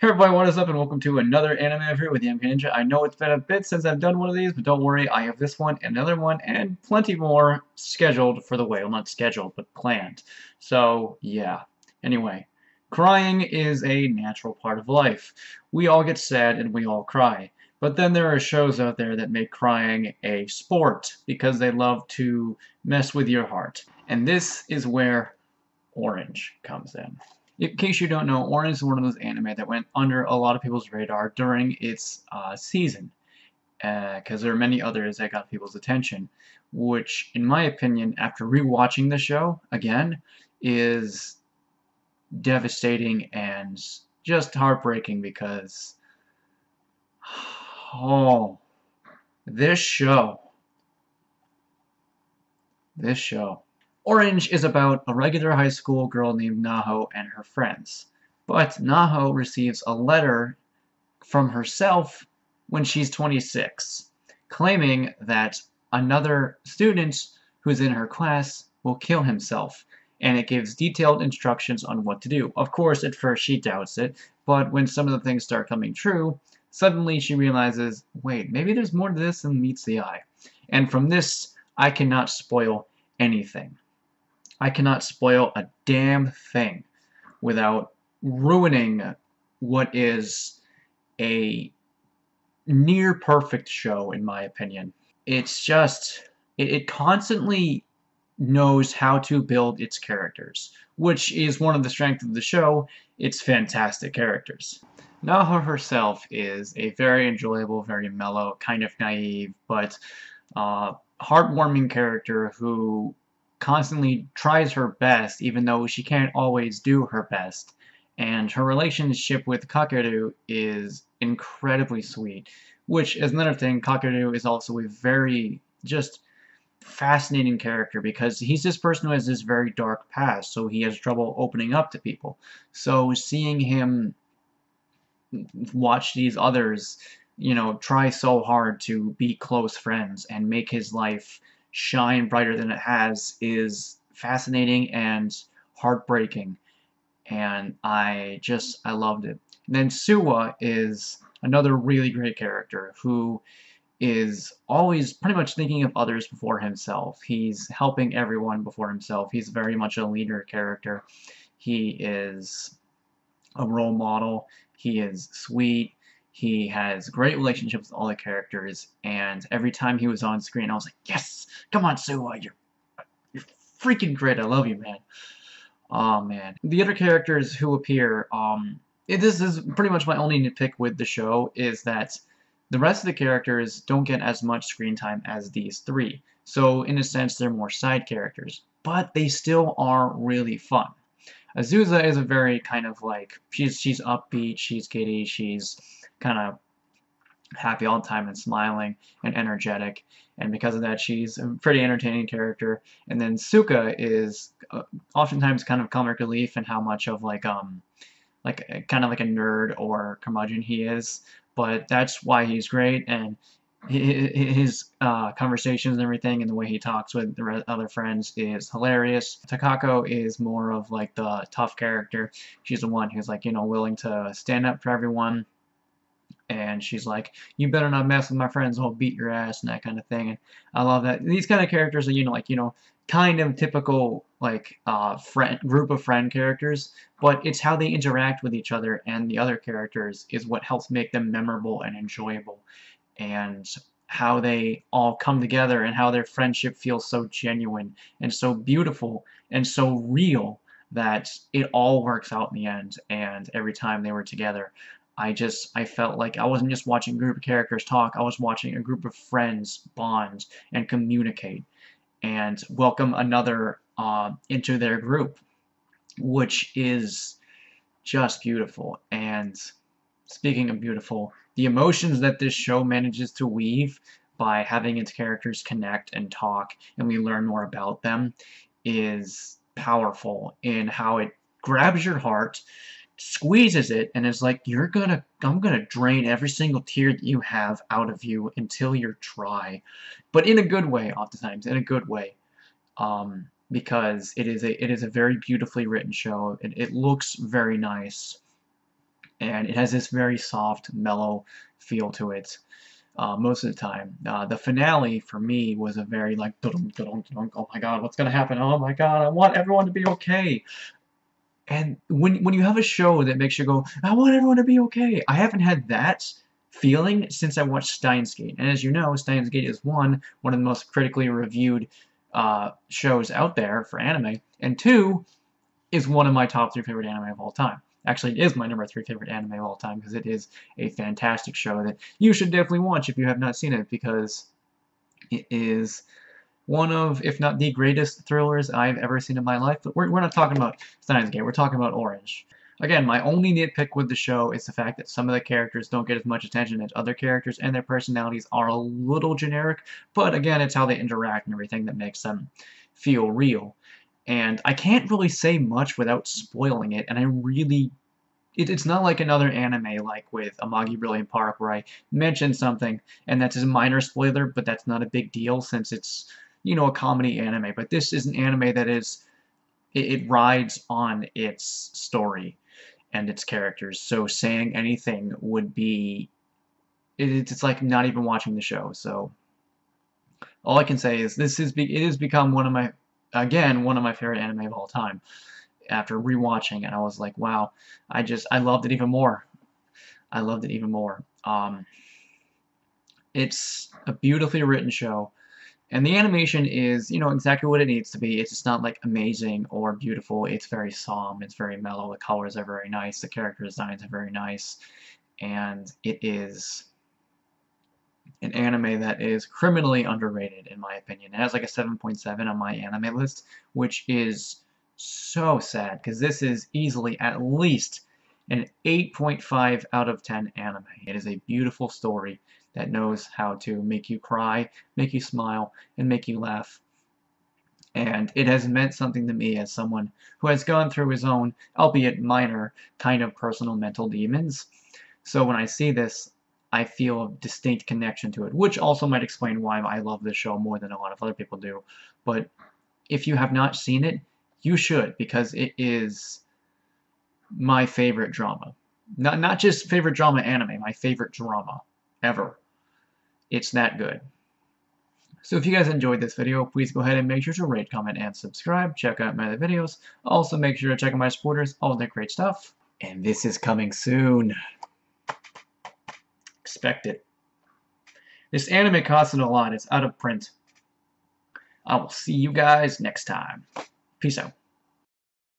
Hey everybody, what is up and welcome to another anime review with TheMKninja. I know it's been a bit since I've done one of these, but don't worry, I have this one, another one, and plenty more scheduled for the way. Well, not scheduled, but planned. So, yeah. Anyway, crying is a natural part of life. We all get sad and we all cry. But then there are shows out there that make crying a sport because they love to mess with your heart. And this is where Orange comes in. In case you don't know, Orange is one of those anime that went under a lot of people's radar during its season, because there are many others that got people's attention, which, in my opinion, after rewatching the show again, is devastating and just heartbreaking because, oh, this show. Orange is about a regular high school girl named Naho and her friends. But Naho receives a letter from herself when she's 26, claiming that another student who's in her class will kill himself, and it gives detailed instructions on what to do. Of course, at first she doubts it, but when some of the things start coming true, suddenly she realizes, wait, maybe there's more to this than meets the eye. And from this, I cannot spoil anything. I cannot spoil a damn thing without ruining what is a near perfect show, in my opinion. It's just, it constantly knows how to build its characters, which is one of the strengths of the show. It's fantastic characters. Naho herself is a very enjoyable, very mellow, kind of naive, but heartwarming character who constantly tries her best, even though she can't always do her best. And her relationship with Kakeru is incredibly sweet, which is another thing. Kakeru is also a very just fascinating character because he's this person who has this very dark past, so he has trouble opening up to people. So seeing him watch these others, try so hard to be close friends and make his life shine brighter than it has is fascinating and heartbreaking, and I loved it. And then Suwa is another really great character who is always pretty much thinking of others before himself. He's helping everyone before himself. He's very much a leader character. He is a role model. He is sweet. He has great relationships with all the characters, and every time he was on screen, I was like, yes! Come on, Suwa! You're freaking great. I love you, man. Oh, man. The other characters who appear, this is pretty much my only nitpick with the show, is that the rest of the characters don't get as much screen time as these three. So, in a sense, they're more side characters. But they still are really fun. Azusa is a very kind of like, she's upbeat, she's giddy, she's kind of happy all the time and smiling and energetic, and because of that she's a pretty entertaining character. And then Suka is oftentimes kind of comic relief and how much of like kind of like a nerd or curmudgeon he is, but that's why he's great, and his conversations and everything and the way he talks with the other friends is hilarious. Takako is more of like the tough character. She's the one who's like, willing to stand up for everyone, and she's like, you better not mess with my friends or I'll beat your ass, and that kind of thing. And I love that. These kind of characters are, kind of typical, like, group of friend characters, but it's how they interact with each other and the other characters is what helps make them memorable and enjoyable. And how they all come together and how their friendship feels so genuine and so beautiful and so real that it all works out in the end. And every time they were together, I felt like I wasn't just watching a group of characters talk, I was watching a group of friends bond and communicate and welcome another into their group, which is just beautiful. And speaking of beautiful, the emotions that this show manages to weave by having its characters connect and talk and we learn more about them is powerful in how it grabs your heart, squeezes it, and is like, I'm gonna drain every single tear that you have out of you until you're dry. But in a good way, oftentimes, in a good way. Because it is a very beautifully written show. It looks very nice. and it has this very soft, mellow feel to it most of the time. The finale for me was a very like, dun, dun, dun, oh my god, what's gonna happen? Oh my god, I want everyone to be okay. And when you have a show that makes you go, I want everyone to be okay, I haven't had that feeling since I watched Steins Gate. And as you know, Steins Gate is one of the most critically reviewed shows out there for anime, and two, is one of my top 3 favorite anime of all time. Actually, it is my number 3 favorite anime of all time because it is a fantastic show that you should definitely watch if you have not seen it, because it is one of, if not the greatest thrillers I've ever seen in my life. But we're not talking about Steins Gate, we're talking about Orange. Again, my only nitpick with the show is the fact that some of the characters don't get as much attention as other characters, and their personalities are a little generic, but again, it's how they interact and everything that makes them feel real. And I can't really say much without spoiling it, and I really... It's not like another anime like with Amagi Brilliant Park where I mention something and that's a minor spoiler, but that's not a big deal since it's, you know, a comedy anime. But this is an anime that is... it rides on its story and its characters, so saying anything would be... it's like not even watching the show. So all I can say is it has become one of my, again, one of my favorite anime of all time after rewatching, and I was like, wow, I loved it even more. I loved it even more. It's a beautifully written show, and the animation is, you know, exactly what it needs to be. It's just not like amazing or beautiful. It's very solemn. It's very mellow. The colors are very nice. The character designs are very nice, and it is an anime that is criminally underrated in my opinion. It has like a 7.7 on my anime list, which is so sad because this is easily at least an 8.5 out of 10 anime. It is a beautiful story that knows how to make you cry, make you smile, and make you laugh. And it has meant something to me as someone who has gone through his own, albeit minor, kind of personal mental demons. So when I see this, I feel a distinct connection to it, which also might explain why I love this show more than a lot of other people do. But if you have not seen it, you should, because it is my favorite drama. Not just favorite drama anime, my favorite drama ever. It's that good. So if you guys enjoyed this video, please go ahead and make sure to rate, comment, and subscribe. Check out my other videos. Also make sure to check out my supporters, all that great stuff. And this is coming soon. Expect it. This anime costed a lot. It's out of print. I will see you guys next time. Peace out.